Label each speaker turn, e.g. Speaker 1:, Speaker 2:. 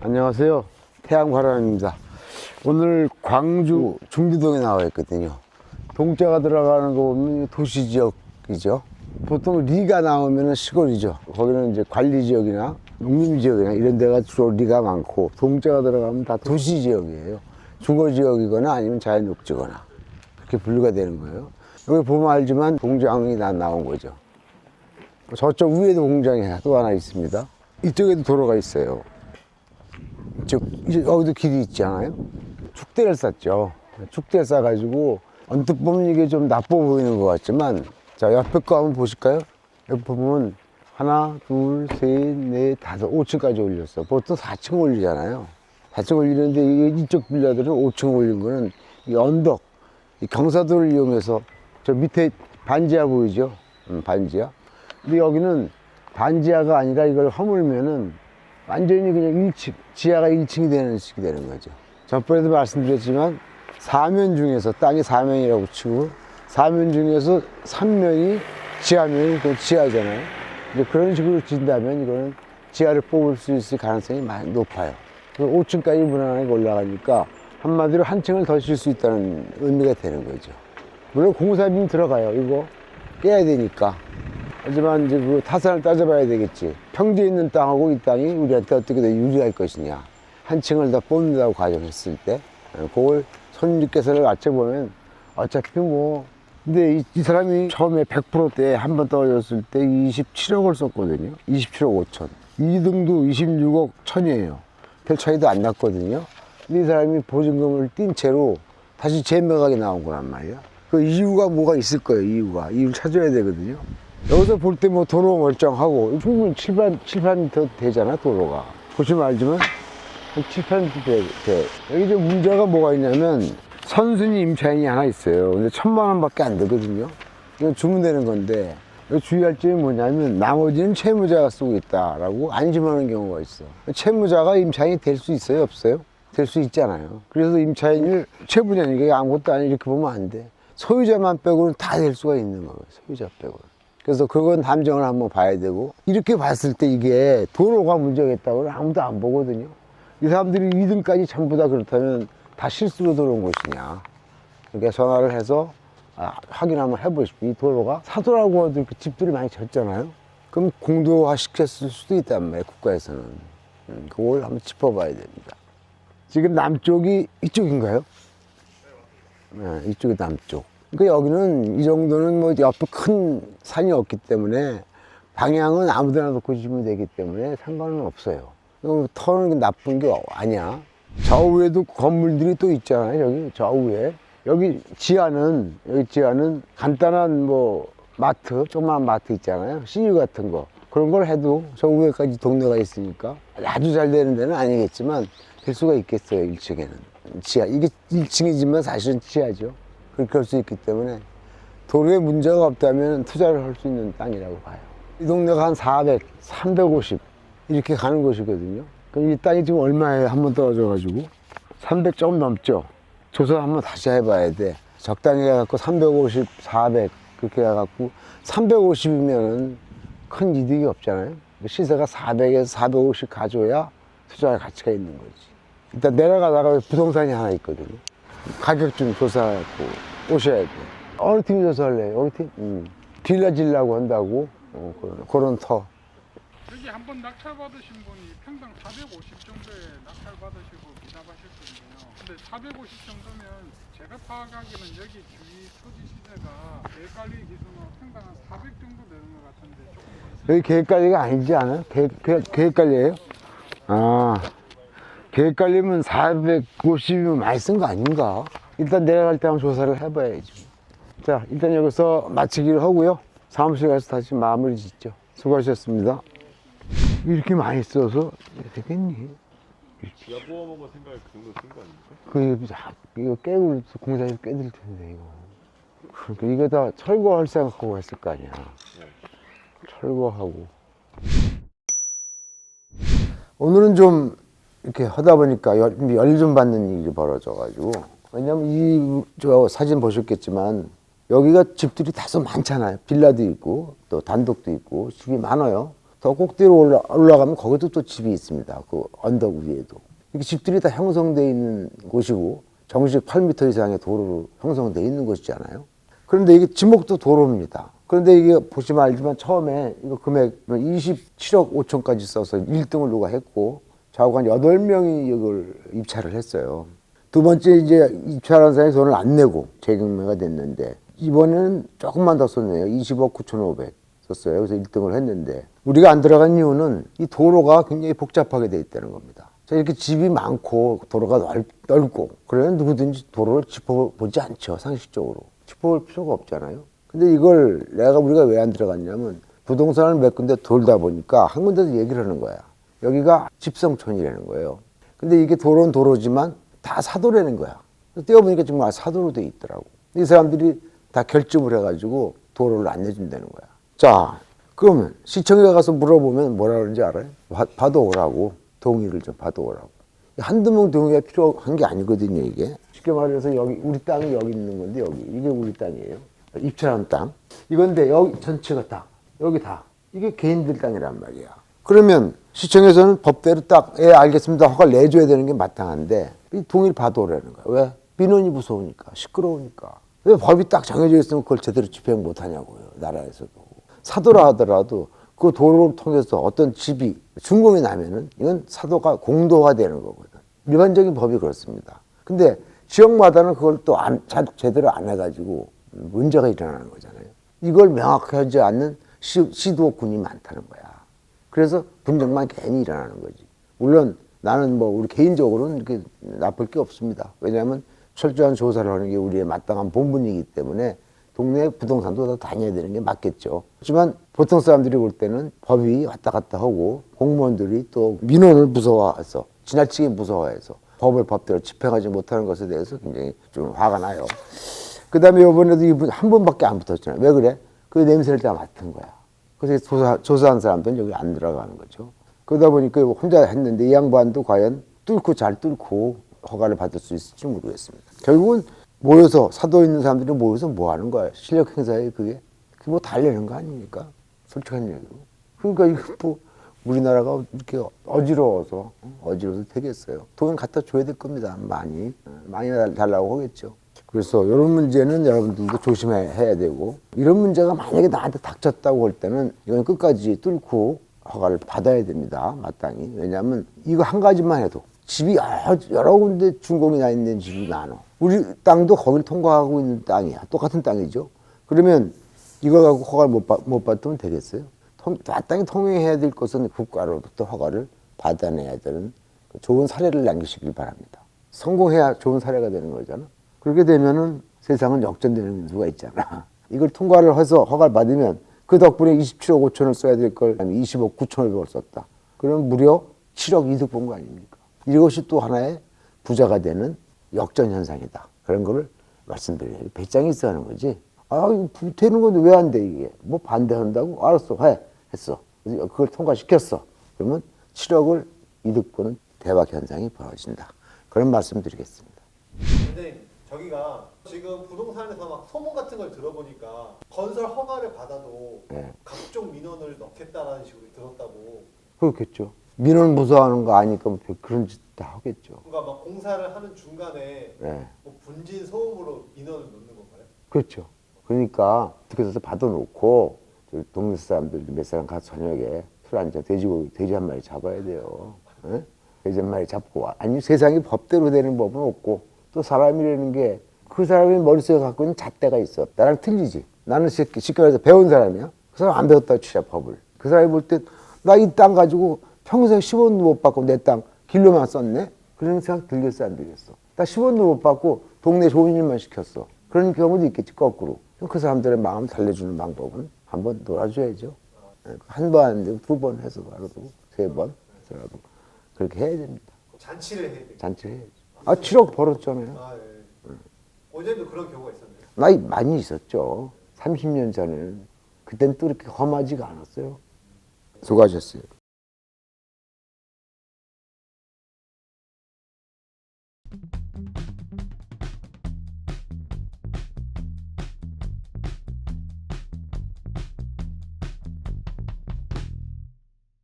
Speaker 1: 안녕하세요. 태양과람입니다. 오늘 광주 중리동에 나와 있거든요. 동자가 들어가는 거 보면 도시지역이죠. 보통 리가 나오면 시골이죠. 거기는 이제 관리지역이나 농림지역이나 이런 데가 주로 리가 많고, 동자가 들어가면 다 도시지역이에요. 주거지역이거나 아니면 자연녹지거나 그렇게 분류가 되는 거예요. 여기 보면 알지만 공장이 다 나온 거죠. 저쪽 위에도 공장이 또 하나 있습니다. 이쪽에도 도로가 있어요. 여기도 길이 있잖아요. 축대를 쌌죠. 축대를 싸가지고 언뜻 보면 이게 좀 나빠 보이는 것 같지만, 자, 옆에 거 한번 보실까요? 옆에 보면 하나, 둘, 셋, 넷, 다섯, 5층까지 올렸어. 보통 4층 올리잖아요. 4층 올리는데 이쪽 빌라들은 5층 올린 거는 이 언덕, 이 경사도를 이용해서 저 밑에 반지하 보이죠? 반지하. 근데 여기는 반지하가 아니라 이걸 허물면은 완전히 그냥 1층, 지하가 1층이 되는 식이 되는 거죠. 전번에도 말씀드렸지만, 사면 중에서, 땅이 사면이라고 치고, 사면 중에서 3면이 지하면이 그 지하잖아요. 이제 그런 식으로 진다면 이거는 지하를 뽑을 수 있을 가능성이 많이 높아요. 5층까지 무난하게 올라가니까 한마디로 한 층을 더 칠 수 있다는 의미가 되는 거죠. 물론 공사비는 들어가요. 이거 깨야 되니까. 하지만 이제 그 타산을 따져봐야 되겠지. 평지에 있는 땅하고 이 땅이 우리한테 어떻게 더 유리할 것이냐. 한 층을 더 뽑는다고 가정했을 때, 그걸 손님께서를 맞춰보면 어차피 뭐, 근데 이 사람이 처음에 100%대 한 번 떨어졌을 때 27억을 썼거든요. 27억 5천. 2등도 26억 1천이에요. 별 차이도 안 났거든요. 근데 이 사람이 보증금을 띈 채로 다시 재매각이 나온 거란 말이야. 그 이유가 뭐가 있을 거예요, 이유를 찾아야 되거든요. 여기서 볼 때 뭐 도로 멀쩡하고, 충분히 7~8m 되잖아, 도로가. 보시면 알지만, 한 7~8m 돼. 여기 이제 문제가 뭐가 있냐면, 선순위 임차인이 하나 있어요. 근데 1,000만 원밖에 안 되거든요. 이거 주문되는 건데, 주의할 점이 뭐냐면, 나머지는 채무자가 쓰고 있다라고 안심하는 경우가 있어. 채무자가 임차인이 될 수 있어요, 없어요? 될 수 있잖아요. 그래서 임차인을 채무자니까 아무것도 아니 이렇게 보면 안 돼. 소유자만 빼고는 다 될 수가 있는 거예요, 소유자 빼고는. 그래서 그건 함정을 한번 봐야 되고, 이렇게 봤을 때 이게 도로가 문제겠다고는 아무도 안 보거든요. 이 사람들이 2등까지 전부 다 그렇다면 다 실수로 들어온 것이냐. 그러니까 전화를 해서 확인 한번 해보십시오. 이 도로가 사도라고 하도 그 집들이 많이 졌잖아요. 그럼 공도화 시켰을 수도 있단 말이에요, 국가에서는. 그걸 한번 짚어봐야 됩니다. 지금 남쪽이 이쪽인가요? 네, 이쪽이 남쪽. 그러니까 여기는 이 정도는 뭐 옆에 큰 산이 없기 때문에 방향은 아무데나 놓고 주면 되기 때문에 상관은 없어요. 터는 나쁜 게 아니야. 좌우에도 건물들이 또 있잖아요. 여기 좌우에. 여기 지하는 간단한 뭐 마트, 조그만 마트 있잖아요. CU 같은 거. 그런 걸 해도 저 위에까지 동네가 있으니까 아주 잘 되는 데는 아니겠지만 될 수가 있겠어요. 1층에는. 지하. 이게 1층이지만 사실은 지하죠. 그렇게 할 수 있기 때문에 도로에 문제가 없다면 투자를 할 수 있는 땅이라고 봐요. 이 동네가 한 400, 350 이렇게 가는 곳이거든요. 그럼 이 땅이 지금 얼마에 한 번 떨어져가지고 300 조금 넘죠. 조사 한번 다시 해봐야 돼. 적당히 해갖고 350, 400 그렇게 해갖고 350이면은 큰 이득이 없잖아요. 시세가 400에서 450 가져야 투자할 가치가 있는 거지. 일단 내려가다가 부동산이 하나 있거든요. 가격 좀 조사하고 오셔야 돼. 어느 팀이 조사할래요? 어느 팀? 빌라 질라고 한다고? 그런 터.
Speaker 2: 여기 한번 낙찰 받으신 분이 평당 450 정도에 낙찰 받으시고 기납하실 건데요. 근데 450 정도면 제가 파악하기는 여기 주위 토지 시세가 계획관리 기준으로 평당 한 400 정도 되는 것 같은데 조금
Speaker 1: 여기 계획관리가 아니지 않아요? 계획관리예요? 계획관리면 450이면 많이 쓴 거 아닌가? 일단 내려갈 때 한번 조사를 해봐야지. 자, 일단 여기서 마치기로 하고요. 사무실 가서 다시 마무리 짓죠. 수고하셨습니다. 이렇게 많이 써서 되겠니?
Speaker 3: 야보험한 거 생각에 그 정도 쓴 거 아닙니까?
Speaker 1: 이거 깨고 공사에서 깨질 텐데, 이거. 그러니까 이거 다 철거할 생각하고 했을 거 아니야.
Speaker 3: 네.
Speaker 1: 철거하고. 오늘은 좀 이렇게 하다 보니까 열 좀 받는 일이 벌어져가지고. 왜냐면 저 사진 보셨겠지만 여기가 집들이 다소 많잖아요. 빌라도 있고 또 단독도 있고 집이 많아요. 더 꼭대기로 올라가면 거기도 또 집이 있습니다. 그 언덕 위에도. 이렇게 집들이 다 형성되어 있는 곳이고 정식 8m 이상의 도로로 형성되어 있는 곳이잖아요. 그런데 이게 지목도 도로입니다. 그런데 이게 보시면 알지만 처음에 이거 금액 27억 5천까지 써서 1등을 누가 했고 좌우가 한 8명이 이걸 입찰을 했어요. 두 번째 이제 입찰한 사람이 돈을 안 내고 재경매가 됐는데 이번에는 조금만 더 썼네요. 20억 9,500 썼어요. 그래서 1등을 했는데 우리가 안 들어간 이유는 이 도로가 굉장히 복잡하게 돼 있다는 겁니다. 자, 이렇게 집이 많고 도로가 넓고 그러면 누구든지 도로를 짚어보지 않죠. 상식적으로. 짚어볼 필요가 없잖아요. 근데 이걸 우리가 왜 안 들어갔냐면 부동산을 몇 군데 돌다 보니까 한 군데도 얘기를 하는 거야. 여기가 집성촌이라는 거예요. 근데 이게 도로는 도로지만 다 사도라는 거야. 뛰어보니까 정말 사도로 돼 있더라고. 이 사람들이 다 결집을 해가지고 도로를 안 내준다는 거야. 자, 그러면 시청에 가서 물어보면 뭐라 그러는지 알아요? 받아오라고. 동의를 좀 받아오라고. 한두 명 동의가 필요한 게 아니거든요, 이게. 쉽게 말해서 여기, 우리 땅이 여기 있는 건데, 여기. 이게 우리 땅이에요. 입찰한 땅. 이건데, 여기 전체가 다, 여기 다. 이게 개인들 땅이란 말이야. 그러면 시청에서는 법대로 딱, 예, 알겠습니다. 허가를 내줘야 되는 게 마땅한데, 이 동의를 받아오라는 거야. 왜? 민원이 무서우니까, 시끄러우니까. 왜 법이 딱 정해져 있으면 그걸 제대로 집행 못 하냐고요, 나라에서도. 사도라 하더라도 그 도로를 통해서 어떤 집이 준공이 나면은 이건 사도가 공도화되는 거거든. 일반적인 법이 그렇습니다. 근데 지역마다는 그걸 또 제대로 안 해가지고 문제가 일어나는 거잖아요. 이걸 명확하지 않는 시도군이 많다는 거야. 그래서 분쟁만 괜히 일어나는 거지. 물론 나는 뭐 우리 개인적으로는 이렇게 나쁠 게 없습니다. 왜냐하면 철저한 조사를 하는 게 우리의 마땅한 본분이기 때문에 동네 부동산도 다 다녀야 되는 게 맞겠죠. 하지만 보통 사람들이 볼 때는 법이 왔다 갔다 하고 공무원들이 또 민원을 무서워해서 지나치게 무서워해서 법을 법대로 집행하지 못하는 것에 대해서 굉장히 좀 화가 나요. 그 다음에 이번에도 이분 한 분밖에 안 붙었잖아요. 왜 그래? 그 냄새를 다 맡은 거야. 그래서 조사한 사람들은 여기 안 들어가는 거죠. 그러다 보니까 혼자 했는데 이 양반도 과연 잘 뚫고 허가를 받을 수 있을지 모르겠습니다. 결국은 모여서 사도 있는 사람들이 모여서 뭐 하는 거야? 실력 행사에 그게 뭐 달래는 거 아닙니까? 솔직한 얘기로. 그러니까 이거 뭐 우리나라가 이렇게 어지러워서 되겠어요. 돈 갖다 줘야 될 겁니다. 많이 달라고 하겠죠. 그래서 이런 문제는 여러분들도 조심해야 되고 이런 문제가 만약에 나한테 닥쳤다고 할 때는 이건 끝까지 뚫고 허가를 받아야 됩니다. 마땅히. 왜냐하면 이거 한 가지만 해도 집이 여러 군데 준공이 나 있는 집이 많아. 우리 땅도 거기를 통과하고 있는 땅이야. 똑같은 땅이죠. 그러면 이거 갖고 허가를 못 받으면 되겠어요? 마땅히 통행해야 될 것은 국가로부터 허가를 받아내야 되는 좋은 사례를 남기시길 바랍니다. 성공해야 좋은 사례가 되는 거잖아. 그렇게 되면은 세상은 역전되는 수가 있잖아. 이걸 통과를 해서 허가를 받으면 그 덕분에 27억 5천을 써야 될 걸 20억 9천을 썼다. 그럼 무려 7억 이득 본 거 아닙니까? 이것이 또 하나의 부자가 되는 역전 현상이다. 그런 거를 말씀드려요. 배짱이 있어야 하는 거지. 아, 이거 되는 건데 왜 안 돼, 이게? 뭐 반대한다고? 알았어, 했어. 그걸 통과시켰어. 그러면 7억을 이득 보는 대박 현상이 벌어진다. 그런 말씀 드리겠습니다.
Speaker 4: 선생님, 저기가 지금 부동산에서 막 소문 같은 걸 들어보니까 건설 허가를 받아도
Speaker 1: 네.
Speaker 4: 각종 민원을 넣겠다라는 식으로 들었다고.
Speaker 1: 그렇겠죠. 민원 무서워하는 거 아니까 뭐 그런 짓 다 하겠죠.
Speaker 4: 그러니까 막 공사를 하는 중간에
Speaker 1: 네.
Speaker 4: 뭐 분진 소음으로 민원을 넣는 건가요?
Speaker 1: 그렇죠. 그러니까 어떻게 해서 받아놓고 동네 사람들 몇 사람 가서 저녁에 술 한잔 돼지 한 마리 잡아야 돼요. 네? 돼지 한 마리 잡고 아니 세상이 법대로 되는 법은 없고 또 사람이라는 게 그 사람이 머릿속에 갖고 있는 잣대가 있어. 나랑 틀리지. 나는 쉽게 말해서 배운 사람이야. 그 사람 안 배웠다고 치자 법을. 그 사람이 볼 때 나 이 땅 가지고 평생 10원도 못 받고 내 땅 길로만 썼네? 그런 생각 들겠어 안 들겠어? 나 10원도 못 받고 동네 좋은 일만 시켰어. 그런 경우도 있겠지 거꾸로. 그 사람들의 마음 달래주는 방법은 한번 놀아줘야죠. 한 번, 두 번 해서라도 세 번 해서라도 그렇게 해야 됩니다.
Speaker 4: 잔치를 해야 돼요.
Speaker 1: 잔치를 해야죠. 7억 벌었잖아요.
Speaker 4: 아, 예. 어제도 그런 경우가 있었네요.
Speaker 1: 나이 많이 있었죠. 30년 전에는. 그땐 또 이렇게 험하지가 않았어요. 수고하셨어요.